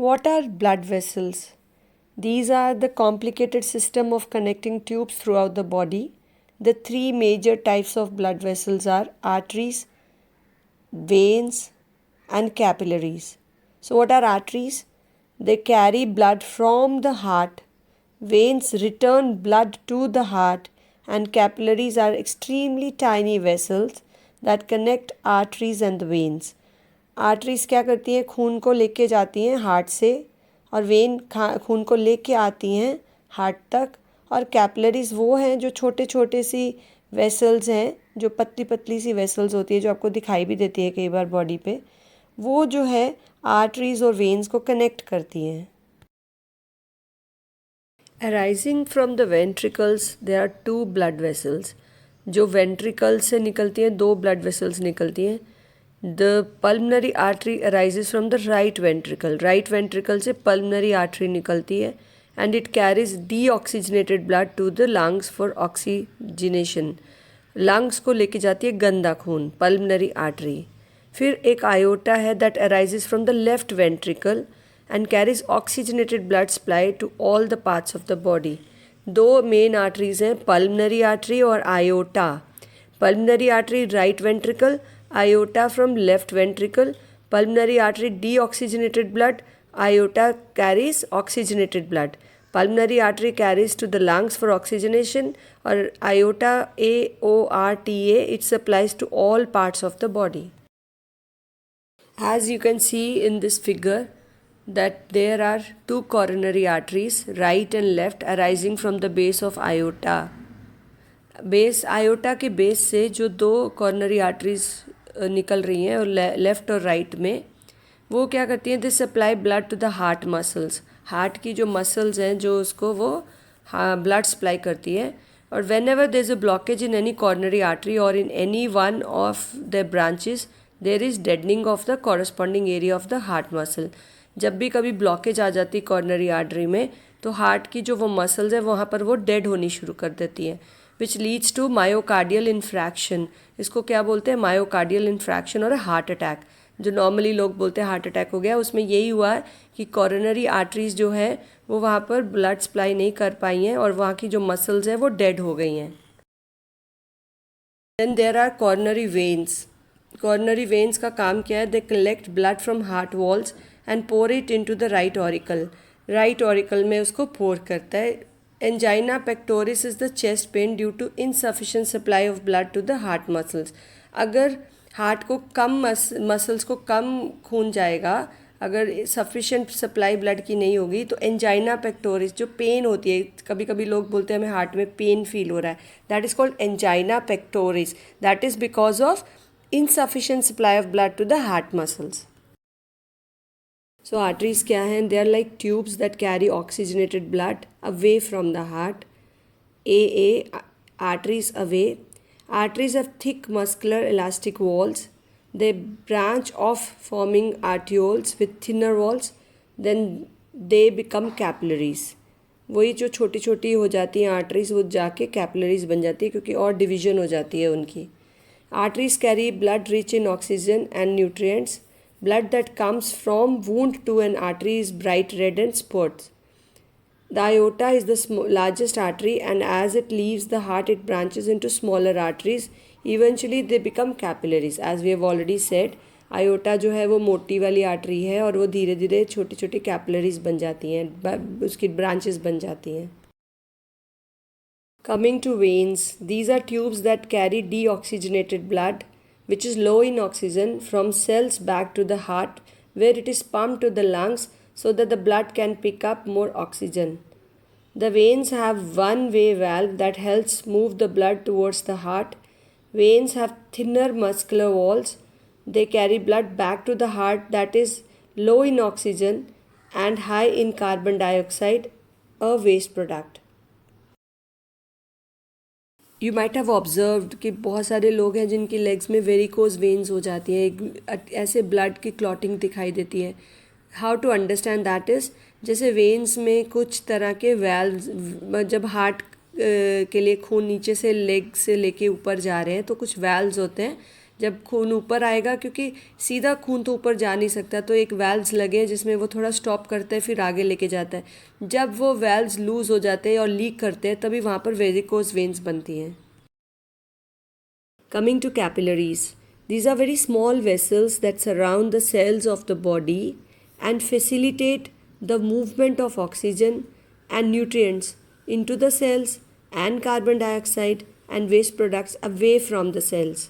What are blood vessels? These are the complicated system of connecting tubes throughout the body. The three major types of blood vessels are arteries, veins, and capillaries. So, what are arteries? They carry blood from the heart. Veins return blood to the heart, and capillaries are extremely tiny vessels that connect arteries and the veins. Arteries क्या करती हैं? खून को लेके जाती हैं heart से, और वेन खून को लेके आती हैं हार्ट तक। और कैपिलरीज वो हैं जो छोटे छोटे सी वेसल्स हैं, जो पतली पतली सी वेसल्स होती है, जो आपको दिखाई भी देती है कई बार बॉडी पे, वो जो है आर्टरीज और वेन्स को कनेक्ट करती हैं। Arising from the ventricles there are 2 blood vessels. जो वेंट्रिकल्स से निकलती हैं 2 ब्लड वेसल्स निकलती हैं। The pulmonary artery arises from the right ventricle. Right ventricle से पल्मनरी आर्टरी निकलती है, and it carries deoxygenated blood to the lungs for oxygenation. Lungs को लेके जाती है गंदा खून, पल्मनरी आर्टरी। फिर एक आयोटा है that arises from the left ventricle and carries oxygenated blood supply to all the parts of the body. 2 main arteries हैं, पल्मनरी आर्टरी और iota. Pulmonary artery right ventricle, iota from left ventricle. Pulmonary artery deoxygenated blood, iota carries oxygenated blood. Pulmonary artery carries to the lungs for oxygenation, और iota AORTA it supplies to all parts of the body. As you can see in this figure, that there are 2 coronary arteries, right and left, arising from the base of aorta. Base iota के base से जो 2 coronary arteries निकल रही हैं और left और right में, वो क्या करती हैं? This supply blood to the heart muscles. Heart की जो मसल्स हैं जो उसको वो ब्लड सप्लाई करती है। और whenever there is a blockage in any coronary artery or in any one of the branches, there is deadening of the corresponding area of the heart muscle. जब भी कभी ब्लॉकेज आ जाती है coronary artery में, तो heart की जो वो मसल्स हैं वहाँ पर वो डेड होनी शुरू कर देती हैं, which leads to myocardial infarction. इसको क्या बोलते हैं? मायोकार्डियल इन्फ्रैक्शन और हार्ट अटैक। जो नॉर्मली लोग बोलते हैं हार्ट अटैक हो गया, उसमें यही हुआ है कि कॉर्नरी आर्टरीज जो है वो वहाँ पर ब्लड सप्लाई नहीं कर पाई हैं और वहाँ की जो मसल्स हैं वो डेड हो गई हैं। Then there are coronary veins. Coronary veins का काम क्या है? They collect blood from heart walls and pour it into the right auricle. Right auricle में उसको पोर करता है। Angina pectoris is the chest pain due to insufficient supply of blood to the heart muscles. अगर heart को कम muscles को कम खून जाएगा, अगर सफिशिएंट सप्लाई ब्लड की नहीं होगी, तो एंजाइना पेक्टोरिस जो पेन होती है, कभी कभी लोग बोलते हैं हमें हार्ट में पेन फील हो रहा है, that is called angina pectoris. That is because of insufficient supply of blood to the heart muscles. So arteries क्या हैं? They are like tubes that carry oxygenated blood away from the heart. Arteries away. Arteries have thick muscular elastic walls. They branch off forming arterioles with thinner walls. Then they become capillaries. वही जो छोटी छोटी हो जाती हैं arteries, वो जाके capillaries बन जाती है, क्योंकि और डिवीजन हो जाती है उनकी। Arteries carry blood rich in oxygen and nutrients. Blood that comes from wound to an artery is bright red and spots. The aorta is the largest artery, and as it leaves the heart, it branches into smaller arteries. Eventually, they become capillaries. As we have already said, aorta जो है वो मोटी वाली artery है और वो धीरे धीरे छोटी छोटी कैपिलरीज बन जाती हैं, उसकी ब्रांचेस बन जाती हैं। Coming to veins, these are tubes that carry deoxygenated blood, which is low in oxygen, from cells back to the heart, where it is pumped to the lungs so that the blood can pick up more oxygen. The veins have one-way valve that helps move the blood towards the heart. Veins have thinner muscular walls. They carry blood back to the heart that is low in oxygen and high in carbon dioxide, a waste product. You might have observed कि बहुत सारे लोग हैं जिनकी legs में varicose veins हो जाती हैं, ऐसे ब्लड की क्लॉटिंग दिखाई देती है। How to understand that is, जैसे वेन्स में कुछ तरह के वेल्व्स, जब हार्ट के लिए खून नीचे से लेग से लेके ऊपर जा रहे हैं तो कुछ वेल्व्स होते हैं जब खून ऊपर आएगा, क्योंकि सीधा खून तो ऊपर जा नहीं सकता, तो एक वेल्व्स लगे हैं जिसमें वो थोड़ा स्टॉप करता है फिर आगे लेके जाता है। जब वो वेल्व्स लूज़ हो जाते हैं और लीक करते हैं तभी वहाँ पर वेरिकोज वेन्स बनती हैं। Coming to capillaries, these are very small vessels that surround the cells of the body and facilitate the movement of oxygen and nutrients into the cells and carbon dioxide and waste products away from the cells.